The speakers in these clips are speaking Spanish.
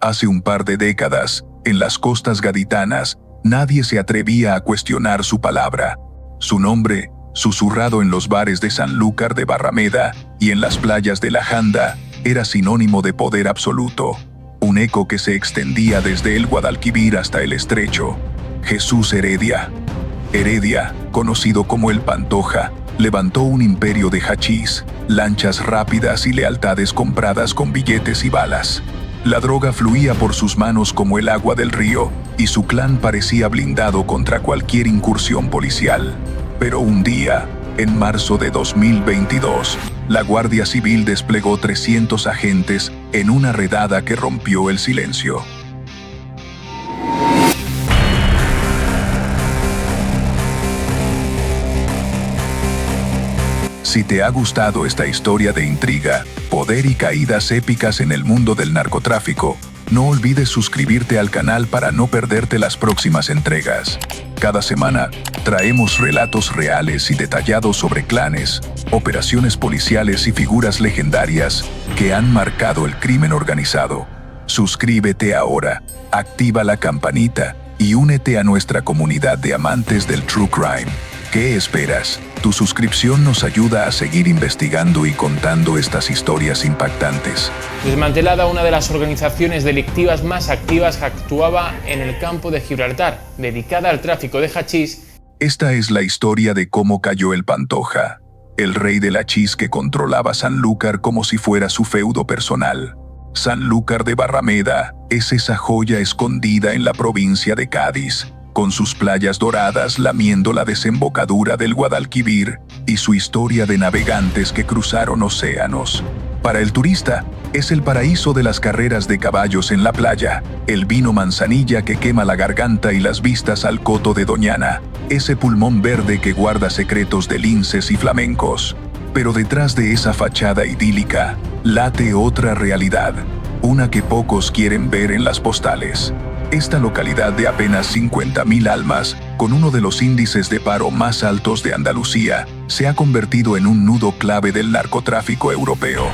Hace un par de décadas, en las costas gaditanas, nadie se atrevía a cuestionar su palabra. Su nombre, susurrado en los bares de Sanlúcar de Barrameda y en las playas de La Janda, era sinónimo de poder absoluto, un eco que se extendía desde el Guadalquivir hasta el Estrecho. Jesús Heredia. Heredia, conocido como el Pantoja, levantó un imperio de hachís, lanchas rápidas y lealtades compradas con billetes y balas. La droga fluía por sus manos como el agua del río, y su clan parecía blindado contra cualquier incursión policial. Pero un día, en marzo de 2022, la Guardia Civil desplegó 300 agentes en una redada que rompió el silencio. Si te ha gustado esta historia de intriga, poder y caídas épicas en el mundo del narcotráfico, no olvides suscribirte al canal para no perderte las próximas entregas. Cada semana, traemos relatos reales y detallados sobre clanes, operaciones policiales y figuras legendarias que han marcado el crimen organizado. Suscríbete ahora, activa la campanita y únete a nuestra comunidad de amantes del True Crime. ¿Qué esperas? Tu suscripción nos ayuda a seguir investigando y contando estas historias impactantes. Desmantelada una de las organizaciones delictivas más activas que actuaba en el campo de Gibraltar, dedicada al tráfico de hachís. Esta es la historia de cómo cayó el Pantoja, el rey del hachís que controlaba Sanlúcar como si fuera su feudo personal. Sanlúcar de Barrameda es esa joya escondida en la provincia de Cádiz, con sus playas doradas lamiendo la desembocadura del Guadalquivir y su historia de navegantes que cruzaron océanos. Para el turista, es el paraíso de las carreras de caballos en la playa, el vino manzanilla que quema la garganta y las vistas al coto de Doñana, ese pulmón verde que guarda secretos de linces y flamencos. Pero detrás de esa fachada idílica, late otra realidad, una que pocos quieren ver en las postales. Esta localidad de apenas 50.000 almas, con uno de los índices de paro más altos de Andalucía, se ha convertido en un nudo clave del narcotráfico europeo.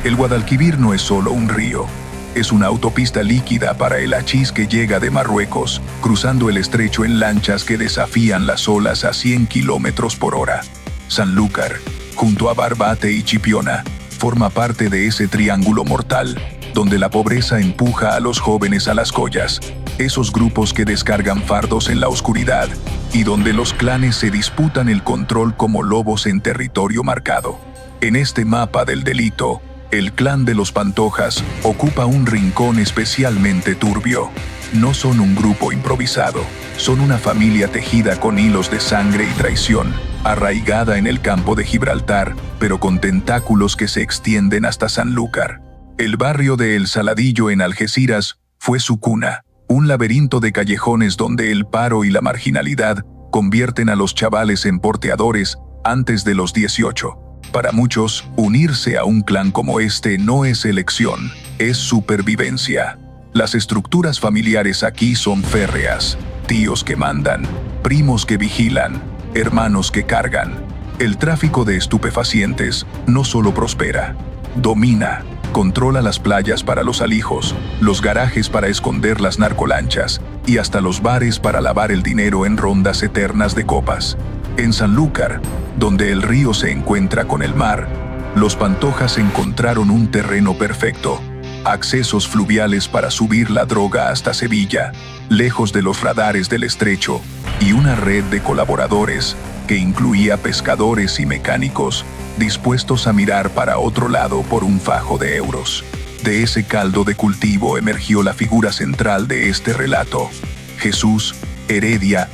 El Guadalquivir no es solo un río, es una autopista líquida para el hachís que llega de Marruecos, cruzando el estrecho en lanchas que desafían las olas a 100 kilómetros por hora. Sanlúcar, junto a Barbate y Chipiona, forma parte de ese triángulo mortal, donde la pobreza empuja a los jóvenes a las collas, esos grupos que descargan fardos en la oscuridad, y donde los clanes se disputan el control como lobos en territorio marcado. En este mapa del delito, el clan de los Pantojas ocupa un rincón especialmente turbio. No son un grupo improvisado, son una familia tejida con hilos de sangre y traición, arraigada en el campo de Gibraltar, pero con tentáculos que se extienden hasta Sanlúcar. El barrio de El Saladillo en Algeciras fue su cuna, un laberinto de callejones donde el paro y la marginalidad convierten a los chavales en porteadores antes de los 18. Para muchos, unirse a un clan como este no es elección, es supervivencia. Las estructuras familiares aquí son férreas, tíos que mandan, primos que vigilan, hermanos que cargan. El tráfico de estupefacientes no solo prospera, domina. Controla las playas para los alijos, los garajes para esconder las narcolanchas y hasta los bares para lavar el dinero en rondas eternas de copas. En Sanlúcar, donde el río se encuentra con el mar, los Pantojas encontraron un terreno perfecto, accesos fluviales para subir la droga hasta Sevilla, lejos de los radares del estrecho, y una red de colaboradores que incluía pescadores y mecánicos dispuestos a mirar para otro lado por un fajo de euros. De ese caldo de cultivo emergió la figura central de este relato, Jesús Heredia,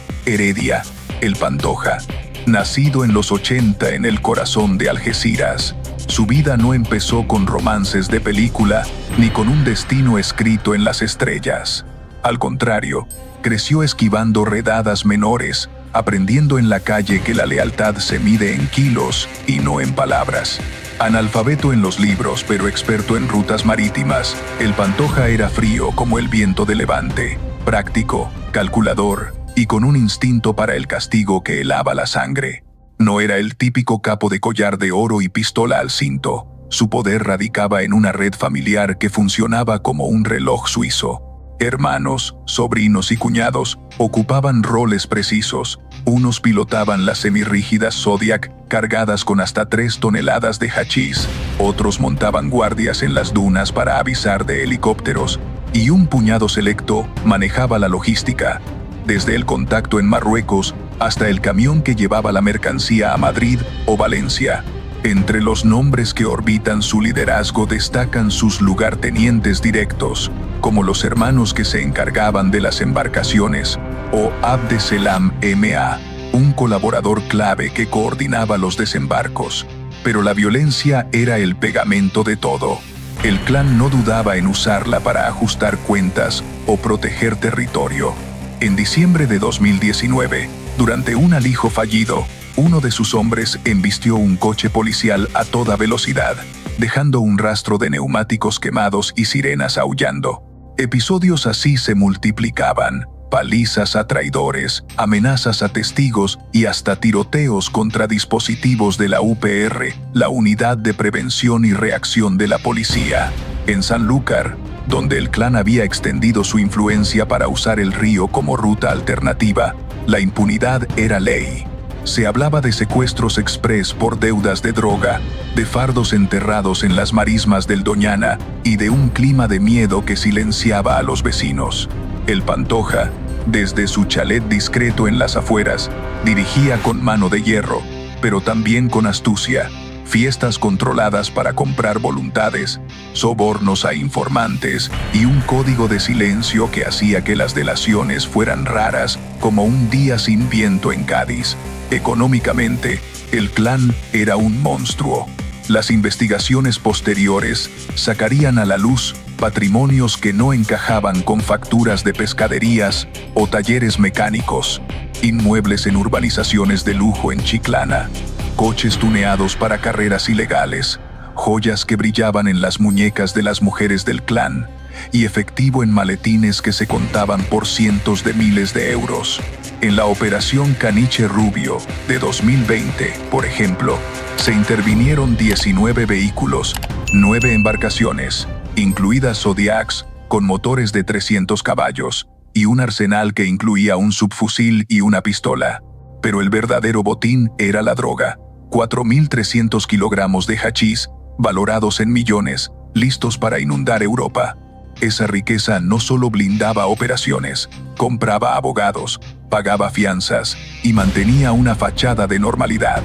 el Pantoja. Nacido en los 80 en el corazón de Algeciras, su vida no empezó con romances de película ni con un destino escrito en las estrellas. Al contrario, creció esquivando redadas menores, aprendiendo en la calle que la lealtad se mide en kilos y no en palabras. Analfabeto en los libros pero experto en rutas marítimas, el Pantoja era frío como el viento de levante, práctico, calculador y con un instinto para el castigo que helaba la sangre. No era el típico capo de collar de oro y pistola al cinto, Su poder radicaba en una red familiar que funcionaba como un reloj suizo. Hermanos, sobrinos y cuñados ocupaban roles precisos. Unos pilotaban las semirrígidas Zodiac cargadas con hasta 3 toneladas de hachís, otros montaban guardias en las dunas para avisar de helicópteros, y un puñado selecto manejaba la logística, desde el contacto en Marruecos hasta el camión que llevaba la mercancía a Madrid o Valencia. Entre los nombres que orbitan su liderazgo destacan sus lugartenientes directos, como los hermanos que se encargaban de las embarcaciones, o Abdeselam M.A., un colaborador clave que coordinaba los desembarcos. Pero la violencia era el pegamento de todo. El clan no dudaba en usarla para ajustar cuentas o proteger territorio. En diciembre de 2019, durante un alijo fallido, uno de sus hombres embistió un coche policial a toda velocidad, dejando un rastro de neumáticos quemados y sirenas aullando. Episodios así se multiplicaban: palizas a traidores, amenazas a testigos y hasta tiroteos contra dispositivos de la UPR, la Unidad de Prevención y Reacción de la Policía. En Sanlúcar, donde el clan había extendido su influencia para usar el río como ruta alternativa, la impunidad era ley. Se hablaba de secuestros express por deudas de droga, de fardos enterrados en las marismas del Doñana y de un clima de miedo que silenciaba a los vecinos. El Pantoja, desde su chalet discreto en las afueras, dirigía con mano de hierro, pero también con astucia, fiestas controladas para comprar voluntades, sobornos a informantes y un código de silencio que hacía que las delaciones fueran raras como un día sin viento en Cádiz. Económicamente, el clan era un monstruo. Las investigaciones posteriores sacarían a la luz patrimonios que no encajaban con facturas de pescaderías o talleres mecánicos, inmuebles en urbanizaciones de lujo en Chiclana, coches tuneados para carreras ilegales, joyas que brillaban en las muñecas de las mujeres del clan y efectivo en maletines que se contaban por cientos de miles de euros. En la Operación Caniche Rubio de 2020, por ejemplo, se intervinieron 19 vehículos, 9 embarcaciones, incluidas Zodiacs, con motores de 300 caballos, y un arsenal que incluía un subfusil y una pistola. Pero el verdadero botín era la droga: 4.300 kilogramos de hachís, valorados en millones, listos para inundar Europa. Esa riqueza no solo blindaba operaciones, compraba abogados, pagaba fianzas y mantenía una fachada de normalidad.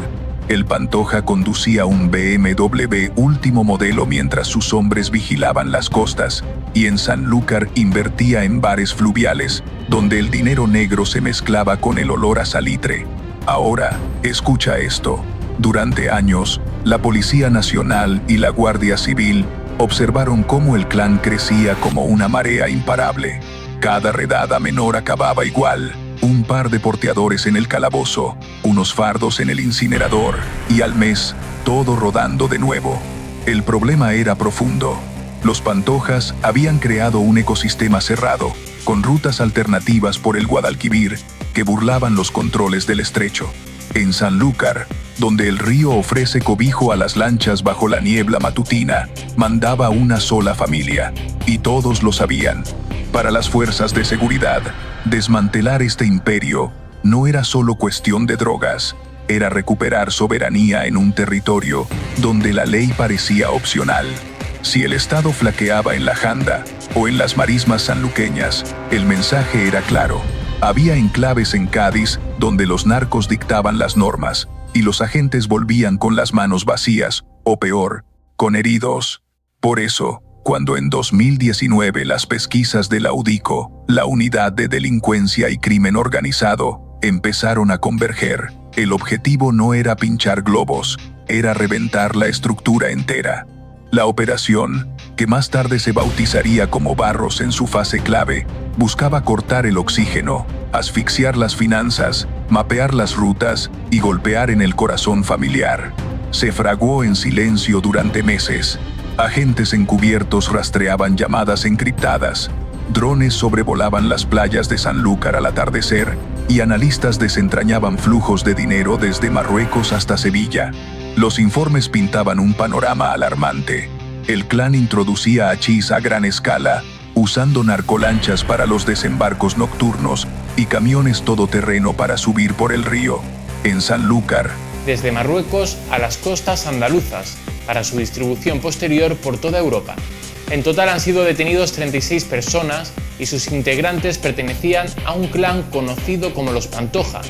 El Pantoja conducía un BMW último modelo mientras sus hombres vigilaban las costas, y en Sanlúcar invertía en bares fluviales, donde el dinero negro se mezclaba con el olor a salitre. Ahora, escucha esto. Durante años, la Policía Nacional y la Guardia Civil observaron cómo el clan crecía como una marea imparable. Cada redada menor acababa igual: un par de porteadores en el calabozo, unos fardos en el incinerador, y al mes, todo rodando de nuevo. El problema era profundo. Los Pantojas habían creado un ecosistema cerrado, con rutas alternativas por el Guadalquivir, que burlaban los controles del estrecho. En Sanlúcar, donde el río ofrece cobijo a las lanchas bajo la niebla matutina, mandaba una sola familia, y todos lo sabían. Para las fuerzas de seguridad, desmantelar este imperio no era solo cuestión de drogas, era recuperar soberanía en un territorio donde la ley parecía opcional. Si el Estado flaqueaba en la Janda o en las marismas sanluqueñas, el mensaje era claro: había enclaves en Cádiz donde los narcos dictaban las normas, y los agentes volvían con las manos vacías, o peor, con heridos. Por eso, cuando en 2019 las pesquisas de la UDICO, la Unidad de Delincuencia y Crimen Organizado, empezaron a converger, el objetivo no era pinchar globos, era reventar la estructura entera. La operación, que más tarde se bautizaría como Barros en su fase clave, buscaba cortar el oxígeno, asfixiar las finanzas, mapear las rutas y golpear en el corazón familiar. Se fraguó en silencio durante meses. Agentes encubiertos rastreaban llamadas encriptadas, drones sobrevolaban las playas de Sanlúcar al atardecer y analistas desentrañaban flujos de dinero desde Marruecos hasta Sevilla. Los informes pintaban un panorama alarmante. El clan introducía hachís a gran escala, usando narcolanchas para los desembarcos nocturnos y camiones todoterreno para subir por el río. En Sanlúcar, desde Marruecos a las costas andaluzas, para su distribución posterior por toda Europa. En total han sido detenidos 36 personas y sus integrantes pertenecían a un clan conocido como los Pantoja.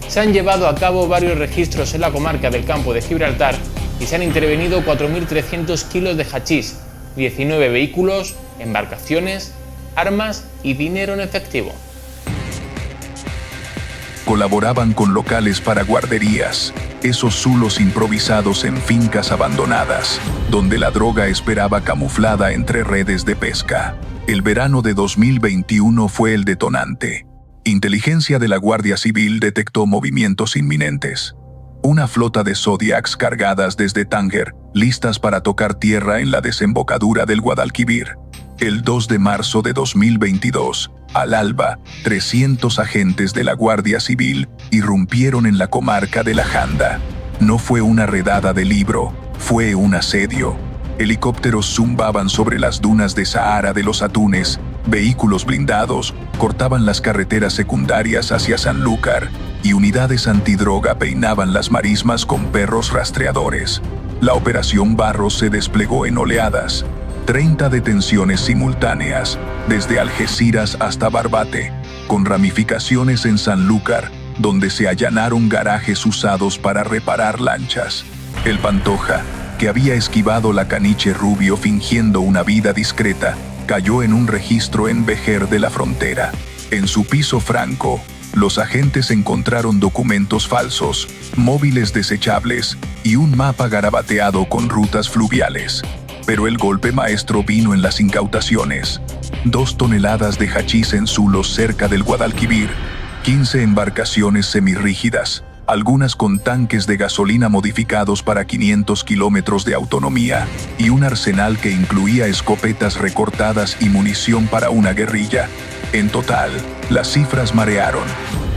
Se han llevado a cabo varios registros en la comarca del Campo de Gibraltar y se han intervenido 4.300 kilos de hachís, 19 vehículos, embarcaciones, armas y dinero en efectivo. Colaboraban con locales para guarderías, esos zulos improvisados en fincas abandonadas, donde la droga esperaba camuflada entre redes de pesca. El verano de 2021 fue el detonante. Inteligencia de la Guardia Civil detectó movimientos inminentes. Una flota de Zodiacs cargadas desde Tánger, listas para tocar tierra en la desembocadura del Guadalquivir. El 2 de marzo de 2022, al alba, 300 agentes de la Guardia Civil irrumpieron en la comarca de La Janda. No fue una redada de libro, fue un asedio. Helicópteros zumbaban sobre las dunas de Sahara de los Atunes, vehículos blindados cortaban las carreteras secundarias hacia Sanlúcar y unidades antidroga peinaban las marismas con perros rastreadores. La operación Barros se desplegó en oleadas. 30 detenciones simultáneas, desde Algeciras hasta Barbate, con ramificaciones en Sanlúcar, donde se allanaron garajes usados para reparar lanchas. El Pantoja, que había esquivado la caniche Rubio fingiendo una vida discreta, cayó en un registro en Vejer de la Frontera. En su piso franco, los agentes encontraron documentos falsos, móviles desechables y un mapa garabateado con rutas fluviales. Pero el golpe maestro vino en las incautaciones. 2 toneladas de hachís en zulos cerca del Guadalquivir, 15 embarcaciones semirrígidas, algunas con tanques de gasolina modificados para 500 kilómetros de autonomía, y un arsenal que incluía escopetas recortadas y munición para una guerrilla. En total, las cifras marearon.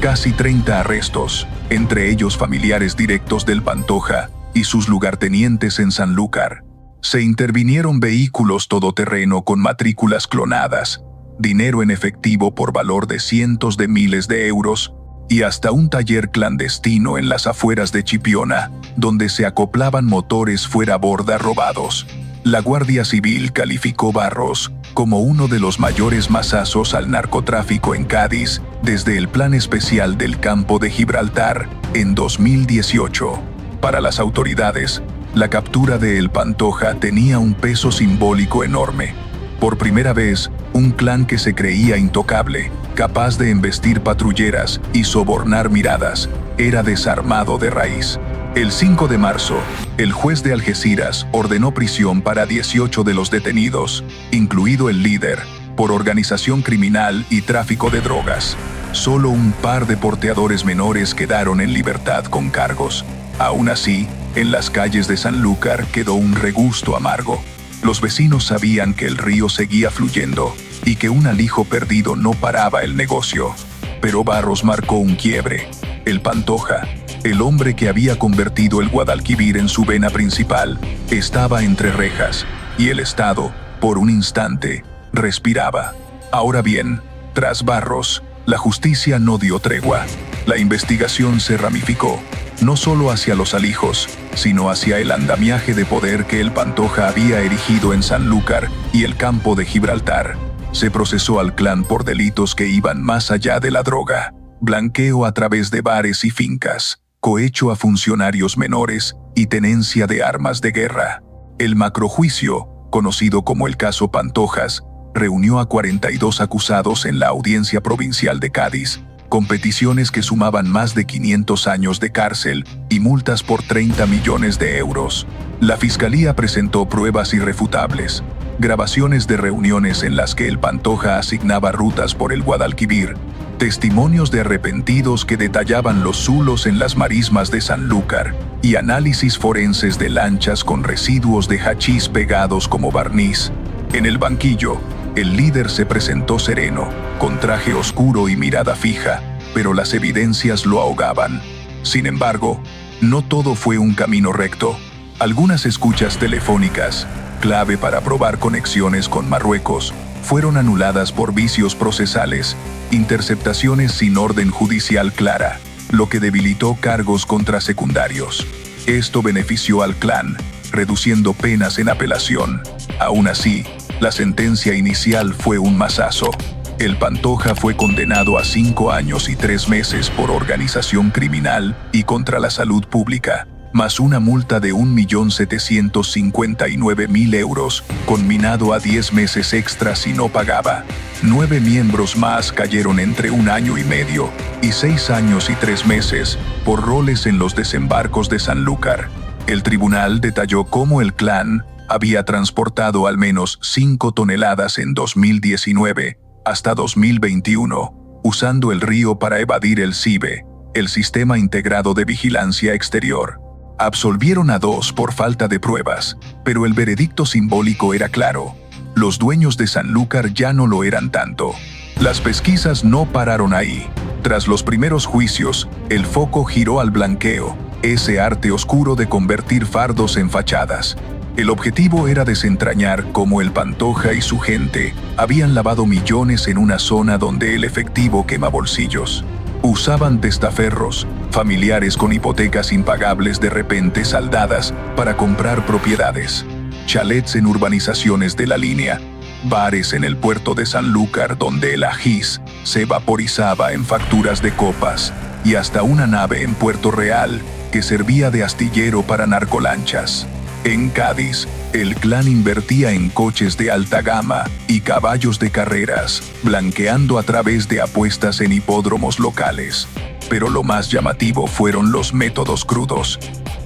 Casi 30 arrestos, entre ellos familiares directos del Pantoja y sus lugartenientes en Sanlúcar. Se intervinieron vehículos todoterreno con matrículas clonadas, dinero en efectivo por valor de cientos de miles de euros y hasta un taller clandestino en las afueras de Chipiona, donde se acoplaban motores fuera borda robados. La Guardia Civil calificó Barros como uno de los mayores masazos al narcotráfico en Cádiz desde el Plan Especial del Campo de Gibraltar en 2018. Para las autoridades, la captura de El Pantoja tenía un peso simbólico enorme. Por primera vez, un clan que se creía intocable, capaz de embestir patrulleras y sobornar miradas, era desarmado de raíz. El 5 de marzo, el juez de Algeciras ordenó prisión para 18 de los detenidos, incluido el líder, por organización criminal y tráfico de drogas. Solo un par de porteadores menores quedaron en libertad con cargos. Aún así, en las calles de Sanlúcar quedó un regusto amargo. Los vecinos sabían que el río seguía fluyendo y que un alijo perdido no paraba el negocio. Pero Barros marcó un quiebre. El Pantoja, el hombre que había convertido el Guadalquivir en su vena principal, estaba entre rejas, y el Estado, por un instante, respiraba. Ahora bien, tras Barros, la justicia no dio tregua. La investigación se ramificó, no solo hacia los alijos, sino hacia el andamiaje de poder que el Pantoja había erigido en Sanlúcar y el Campo de Gibraltar. Se procesó al clan por delitos que iban más allá de la droga: blanqueo a través de bares y fincas, cohecho a funcionarios menores y tenencia de armas de guerra. El macrojuicio, conocido como el caso Pantojas, reunió a 42 acusados en la Audiencia Provincial de Cádiz, con peticiones que sumaban más de 500 años de cárcel y multas por 30 millones de euros. La Fiscalía presentó pruebas irrefutables, grabaciones de reuniones en las que el Pantoja asignaba rutas por el Guadalquivir, testimonios de arrepentidos que detallaban los zulos en las marismas de Sanlúcar y análisis forenses de lanchas con residuos de hachís pegados como barniz. En el banquillo, el líder se presentó sereno, con traje oscuro y mirada fija, pero las evidencias lo ahogaban. Sin embargo, No todo fue un camino recto. Algunas escuchas telefónicas, clave para probar conexiones con Marruecos, fueron anuladas por vicios procesales, interceptaciones sin orden judicial clara, lo que debilitó cargos contra secundarios. Esto benefició al clan, reduciendo penas en apelación. Aún así, la sentencia inicial fue un mazazo. El Pantoja fue condenado a 5 años y 3 meses por organización criminal y contra la salud pública, más una multa de 1.759.000 euros, conminado a 10 meses extra si no pagaba. 9 miembros más cayeron entre 1 año y medio y 6 años y 3 meses por roles en los desembarcos de Sanlúcar. El tribunal detalló cómo el clan había transportado al menos 5 toneladas en 2019 hasta 2021, usando el río para evadir el SIVE, el Sistema Integrado de Vigilancia Exterior. Absolvieron a 2 por falta de pruebas, pero el veredicto simbólico era claro. Los dueños de Sanlúcar ya no lo eran tanto. Las pesquisas no pararon ahí. Tras los primeros juicios, el foco giró al blanqueo, ese arte oscuro de convertir fardos en fachadas. El objetivo era desentrañar cómo el Pantoja y su gente habían lavado millones en una zona donde el efectivo quema bolsillos. Usaban testaferros, familiares con hipotecas impagables de repente saldadas para comprar propiedades, chalets en urbanizaciones de la línea, bares en el puerto de Sanlúcar donde el hachís se vaporizaba en facturas de copas y hasta una nave en Puerto Real que servía de astillero para narcolanchas. En Cádiz, el clan invertía en coches de alta gama y caballos de carreras, blanqueando a través de apuestas en hipódromos locales. Pero lo más llamativo fueron los métodos crudos.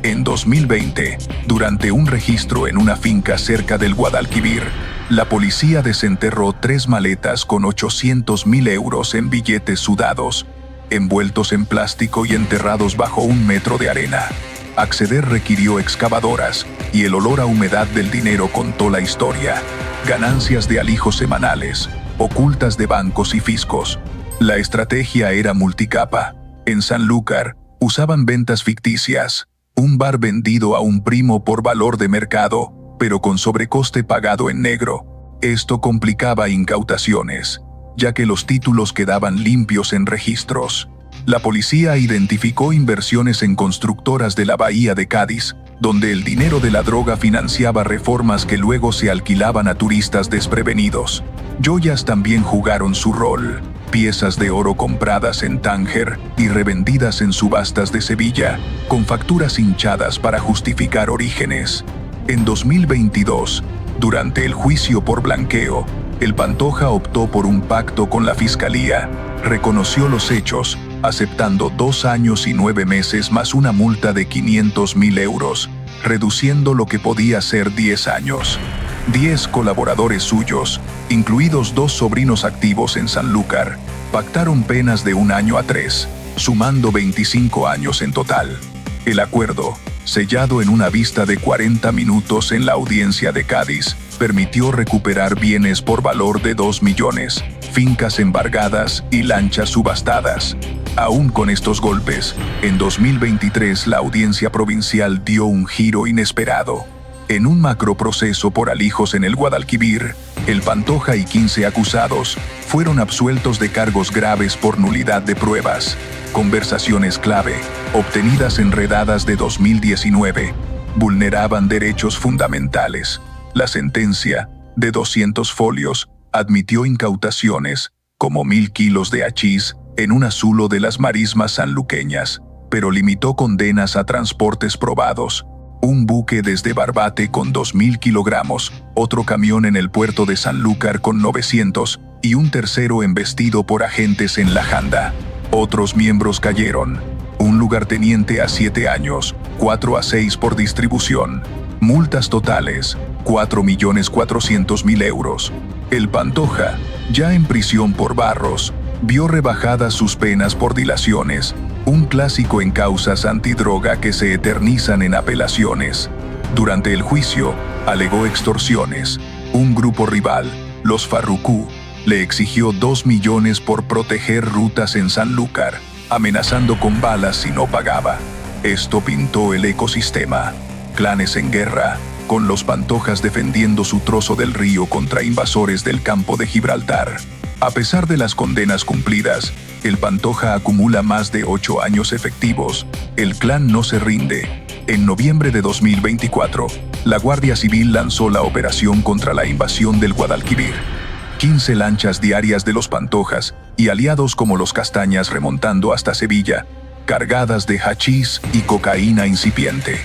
En 2020, durante un registro en una finca cerca del Guadalquivir, la policía desenterró 3 maletas con 800.000 euros en billetes sudados, envueltos en plástico y enterrados bajo 1 metro de arena. Acceder requirió excavadoras, y el olor a humedad del dinero contó la historia. Ganancias de alijos semanales, ocultas de bancos y fiscos. La estrategia era multicapa. En Sanlúcar, usaban ventas ficticias, un bar vendido a un primo por valor de mercado, pero con sobrecoste pagado en negro. Esto complicaba incautaciones, ya que los títulos quedaban limpios en registros. La policía identificó inversiones en constructoras de la Bahía de Cádiz, donde el dinero de la droga financiaba reformas que luego se alquilaban a turistas desprevenidos. Joyas también jugaron su rol. Piezas de oro compradas en Tánger y revendidas en subastas de Sevilla, con facturas hinchadas para justificar orígenes. En 2022, durante el juicio por blanqueo, el Pantoja optó por un pacto con la fiscalía, reconoció los hechos, aceptando 2 años y 9 meses más una multa de 500.000 euros, reduciendo lo que podía ser 10 años. 10 colaboradores suyos, incluidos 2 sobrinos activos en Sanlúcar, pactaron penas de 1 año a 3, sumando 25 años en total. El acuerdo, sellado en una vista de 40 minutos en la audiencia de Cádiz, permitió recuperar bienes por valor de 2 millones, fincas embargadas y lanchas subastadas. Aún con estos golpes, en 2023 la audiencia provincial dio un giro inesperado. En un macroproceso por alijos en el Guadalquivir, el Pantoja y 15 acusados fueron absueltos de cargos graves por nulidad de pruebas. Conversaciones clave, obtenidas en redadas de 2019, vulneraban derechos fundamentales. La sentencia, de 200 folios, admitió incautaciones, como 1.000 kilos de hachís, en un azulo de las marismas sanluqueñas, pero limitó condenas a transportes probados. Un buque desde Barbate con 2.000 kilogramos, otro camión en el puerto de Sanlúcar con 900, y un tercero embestido por agentes en La Janda. Otros miembros cayeron. Un lugarteniente a 7 años, 4 a 6 por distribución. Multas totales, 4.400.000 euros. El Pantoja, ya en prisión por Barros, vio rebajadas sus penas por dilaciones, un clásico en causas antidroga que se eternizan en apelaciones. Durante el juicio, alegó extorsiones. Un grupo rival, los Farrucú, le exigió 2 millones por proteger rutas en Sanlúcar, amenazando con balas si no pagaba. Esto pintó el ecosistema. Clanes en guerra, con los Pantojas defendiendo su trozo del río contra invasores del campo de Gibraltar. A pesar de las condenas cumplidas, el Pantoja acumula más de 8 años efectivos. El clan no se rinde. En noviembre de 2024, la Guardia Civil lanzó la operación contra la invasión del Guadalquivir. 15 lanchas diarias de los Pantojas y aliados como los Castañas remontando hasta Sevilla, cargadas de hachís y cocaína incipiente.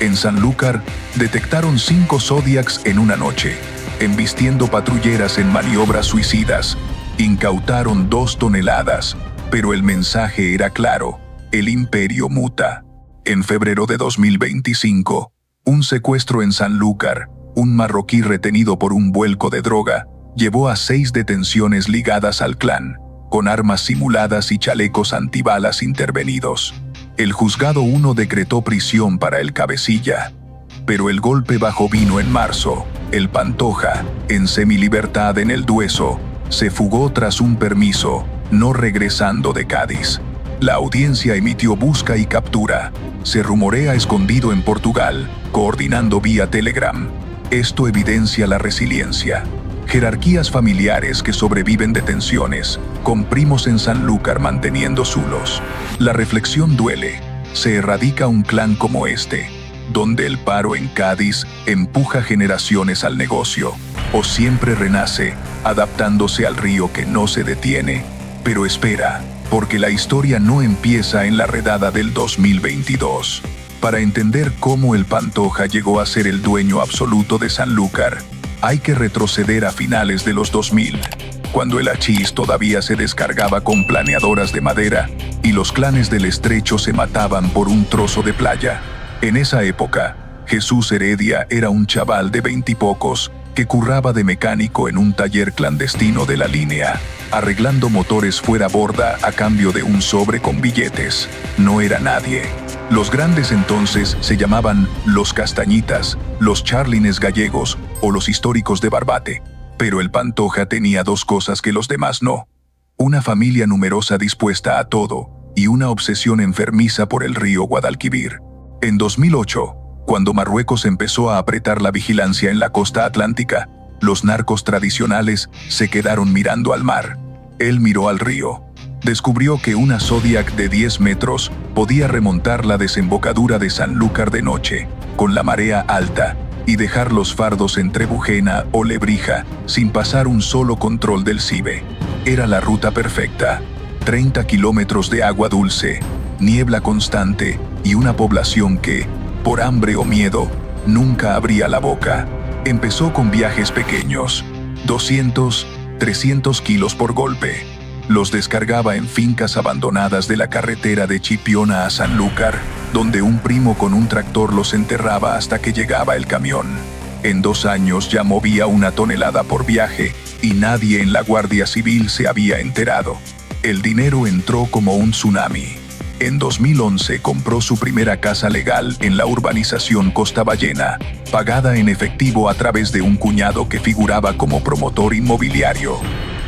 En Sanlúcar, detectaron 5 Zodiacs en una noche, embistiendo patrulleras en maniobras suicidas. Incautaron 2 toneladas, pero el mensaje era claro: el imperio muta. En febrero de 2025, un secuestro en Sanlúcar, un marroquí retenido por un vuelco de droga, llevó a 6 detenciones ligadas al clan, con armas simuladas y chalecos antibalas intervenidos. El juzgado 1 decretó prisión para el cabecilla. Pero el golpe bajo vino en marzo. El Pantoja, en semilibertad en el Dueso, se fugó tras un permiso, no regresando de Cádiz. La audiencia emitió busca y captura. Se rumorea escondido en Portugal, coordinando vía Telegram. Esto evidencia la resiliencia. Jerarquías familiares que sobreviven de tensiones, con primos en Sanlúcar manteniendo zulos. La reflexión duele. Se erradica un clan como este, donde el paro en Cádiz empuja generaciones al negocio, o siempre renace, adaptándose al río que no se detiene. Pero espera, porque la historia no empieza en la redada del 2022. Para entender cómo el Pantoja llegó a ser el dueño absoluto de Sanlúcar, hay que retroceder a finales de los 2000, cuando el hachís todavía se descargaba con planeadoras de madera y los clanes del estrecho se mataban por un trozo de playa. En esa época, Jesús Heredia era un chaval de 20 y pocos que curraba de mecánico en un taller clandestino de la línea, arreglando motores fuera borda a cambio de un sobre con billetes. No era nadie. Los grandes entonces se llamaban los Castañitas, los Charlines gallegos o los históricos de Barbate. Pero el Pantoja tenía 2 cosas que los demás no: una familia numerosa dispuesta a todo y una obsesión enfermiza por el río Guadalquivir. En 2008, cuando Marruecos empezó a apretar la vigilancia en la costa atlántica, los narcos tradicionales se quedaron mirando al mar. Él miró al río. Descubrió que una Zodiac de 10 metros podía remontar la desembocadura de Sanlúcar de noche, con la marea alta, y dejar los fardos en Trebujena o Lebrija, sin pasar un solo control del CIBE. Era la ruta perfecta. 30 kilómetros de agua dulce, niebla constante y una población que, por hambre o miedo, nunca abría la boca. Empezó con viajes pequeños, 200, 300 kilos por golpe. Los descargaba en fincas abandonadas de la carretera de Chipiona a Sanlúcar, donde un primo con un tractor los enterraba hasta que llegaba el camión. En 2 años ya movía 1 tonelada por viaje, y nadie en la Guardia Civil se había enterado. El dinero entró como un tsunami. En 2011 compró su primera casa legal en la urbanización Costa Ballena, pagada en efectivo a través de un cuñado que figuraba como promotor inmobiliario.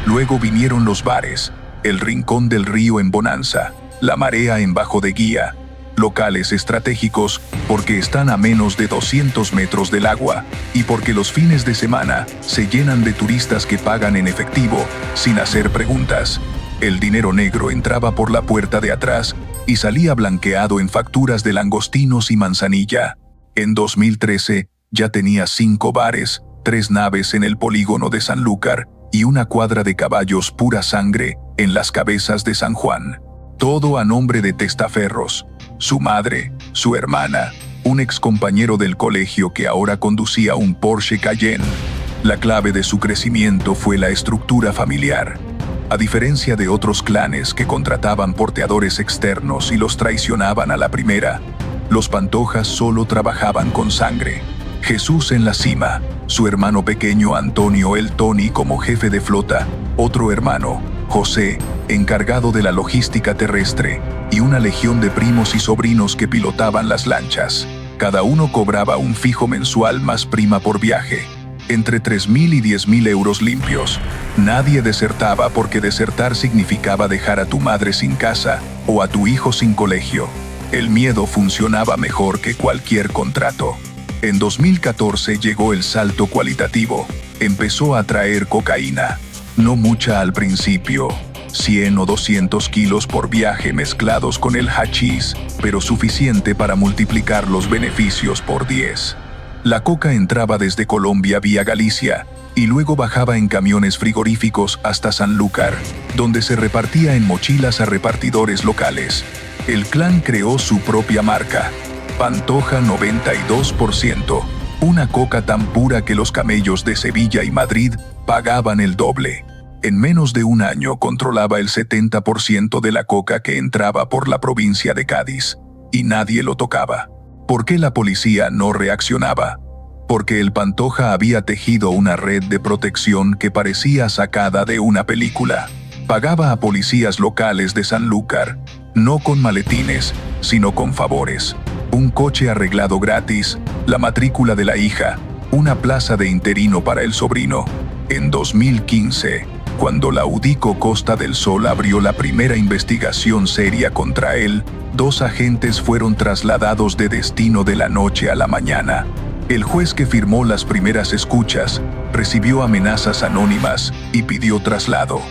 Luego vinieron los bares, el Rincón del Río en Bonanza, la Marea en Bajo de Guía, locales estratégicos porque están a menos de 200 metros del agua y porque los fines de semana se llenan de turistas que pagan en efectivo sin hacer preguntas. El dinero negro entraba por la puerta de atrás y salía blanqueado en facturas de langostinos y manzanilla. En 2013 ya tenía 5 bares, 3 naves en el polígono de Sanlúcar y una cuadra de caballos pura sangre en las Cabezas de San Juan. Todo a nombre de testaferros, su madre, su hermana, un excompañero del colegio que ahora conducía un Porsche Cayenne. La clave de su crecimiento fue la estructura familiar. A diferencia de otros clanes que contrataban porteadores externos y los traicionaban a la primera, los Pantojas solo trabajaban con sangre. Jesús en la cima, su hermano pequeño Antonio el Tony como jefe de flota, otro hermano, José, encargado de la logística terrestre, y una legión de primos y sobrinos que pilotaban las lanchas. Cada uno cobraba un fijo mensual más prima por viaje, entre 3.000 y 10.000 euros limpios. Nadie desertaba porque desertar significaba dejar a tu madre sin casa o a tu hijo sin colegio. El miedo funcionaba mejor que cualquier contrato. En 2014 llegó el salto cualitativo. Empezó a traer cocaína. No mucha al principio, 100 o 200 kilos por viaje mezclados con el hachís, pero suficiente para multiplicar los beneficios por 10. La coca entraba desde Colombia vía Galicia y luego bajaba en camiones frigoríficos hasta Sanlúcar, donde se repartía en mochilas a repartidores locales. El clan creó su propia marca, Pantoja 92%, una coca tan pura que los camellos de Sevilla y Madrid pagaban el doble. En menos de un año controlaba el 70% de la coca que entraba por la provincia de Cádiz, y nadie lo tocaba. ¿Por qué la policía no reaccionaba? Porque el Pantoja había tejido una red de protección que parecía sacada de una película. Pagaba a policías locales de Sanlúcar, no con maletines, sino con favores. Un coche arreglado gratis, la matrícula de la hija, una plaza de interino para el sobrino. En 2015, cuando la UDICO Costa del Sol abrió la primera investigación seria contra él, 2 agentes fueron trasladados de destino de la noche a la mañana. El juez que firmó las primeras escuchas recibió amenazas anónimas y pidió traslado.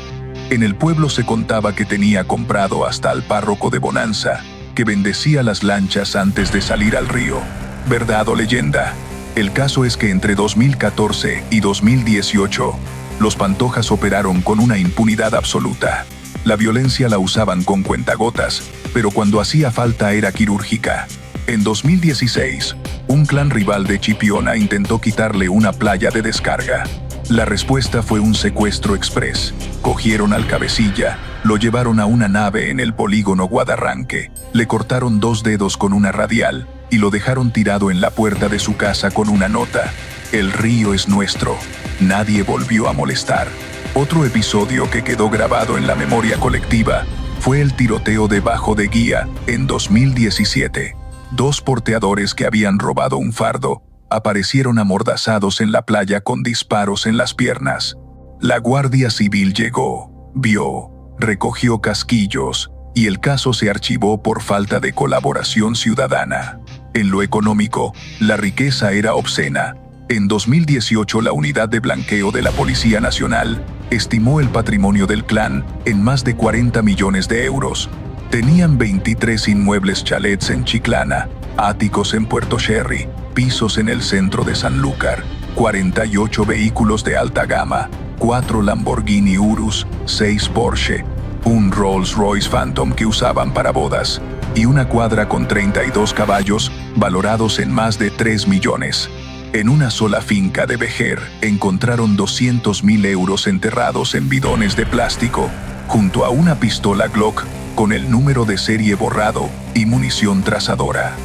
En el pueblo se contaba que tenía comprado hasta al párroco de Bonanza, que bendecía las lanchas antes de salir al río. ¿Verdad o leyenda? El caso es que entre 2014 y 2018, los Pantojas operaron con una impunidad absoluta. La violencia la usaban con cuentagotas, pero cuando hacía falta era quirúrgica. En 2016, un clan rival de Chipiona intentó quitarle una playa de descarga. La respuesta fue un secuestro express. Cogieron al cabecilla, lo llevaron a una nave en el polígono Guadarranque, le cortaron 2 dedos con una radial y lo dejaron tirado en la puerta de su casa con una nota: "El río es nuestro". Nadie volvió a molestar. Otro episodio que quedó grabado en la memoria colectiva fue el tiroteo de Bajo de Guía en 2017. 2 porteadores que habían robado un fardo aparecieron amordazados en la playa con disparos en las piernas. La Guardia Civil llegó, vio, recogió casquillos y el caso se archivó por falta de colaboración ciudadana. En lo económico, la riqueza era obscena. En 2018 la Unidad de Blanqueo de la Policía Nacional estimó el patrimonio del clan en más de 40 millones de euros. Tenían 23 inmuebles chalets en Chiclana, áticos en Puerto Sherry, pisos en el centro de Sanlúcar, 48 vehículos de alta gama, 4 Lamborghini Urus, 6 Porsche, un Rolls Royce Phantom que usaban para bodas, y una cuadra con 32 caballos valorados en más de 3 millones. En una sola finca de Vejer encontraron 200.000 euros enterrados en bidones de plástico, junto a una pistola Glock con el número de serie borrado y munición trazadora.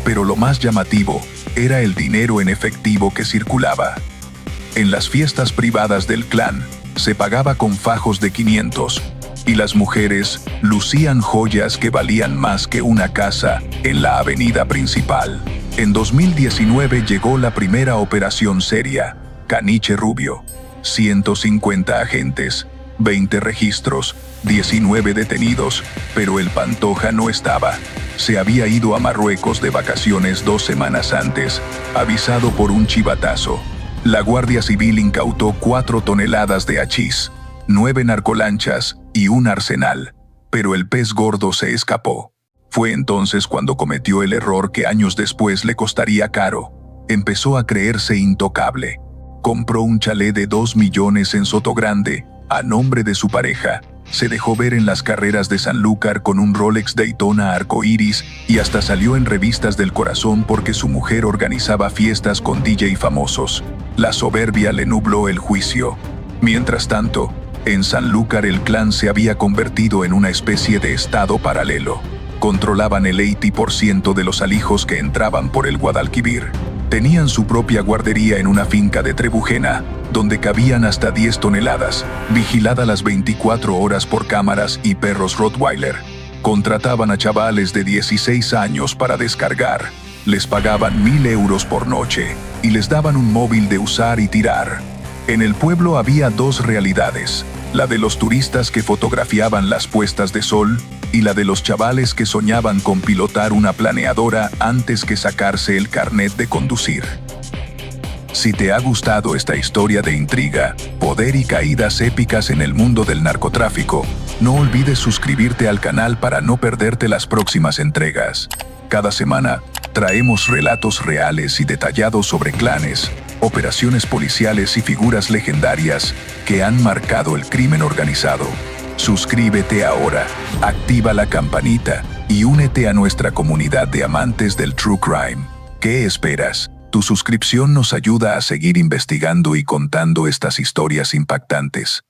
Pero lo más llamativo era el dinero en efectivo que circulaba. En las fiestas privadas del clan se pagaba con fajos de 500, y las mujeres lucían joyas que valían más que una casa en la avenida principal. En 2019 llegó la primera operación seria, Caniche Rubio. 150 agentes, 20 registros, 19 detenidos, pero el Pantoja no estaba. Se había ido a Marruecos de vacaciones 2 semanas antes, avisado por un chivatazo. La Guardia Civil incautó 4 toneladas de hachís, 9 narcolanchas y un arsenal, pero el pez gordo se escapó. Fue entonces cuando cometió el error que años después le costaría caro. Empezó a creerse intocable. Compró un chalet de 2 millones en Sotogrande, a nombre de su pareja. Se dejó ver en las carreras de Sanlúcar con un Rolex Daytona arcoíris y hasta salió en revistas del corazón porque su mujer organizaba fiestas con DJ famosos. La soberbia le nubló el juicio. Mientras tanto, en Sanlúcar el clan se había convertido en una especie de estado paralelo. Controlaban el 80% de los alijos que entraban por el Guadalquivir. Tenían su propia guardería en una finca de Trebujena, donde cabían hasta 10 toneladas, vigilada las 24 horas por cámaras y perros Rottweiler. Contrataban a chavales de 16 años para descargar. Les pagaban 1.000 euros por noche y les daban un móvil de usar y tirar. En el pueblo había 2 realidades: la de los turistas que fotografiaban las puestas de sol y la de los chavales que soñaban con pilotar una planeadora antes que sacarse el carnet de conducir. Si te ha gustado esta historia de intriga, poder y caídas épicas en el mundo del narcotráfico, no olvides suscribirte al canal para no perderte las próximas entregas. Cada semana, traemos relatos reales y detallados sobre clanes, operaciones policiales y figuras legendarias que han marcado el crimen organizado. Suscríbete ahora, activa la campanita y únete a nuestra comunidad de amantes del True Crime. ¿Qué esperas? Tu suscripción nos ayuda a seguir investigando y contando estas historias impactantes.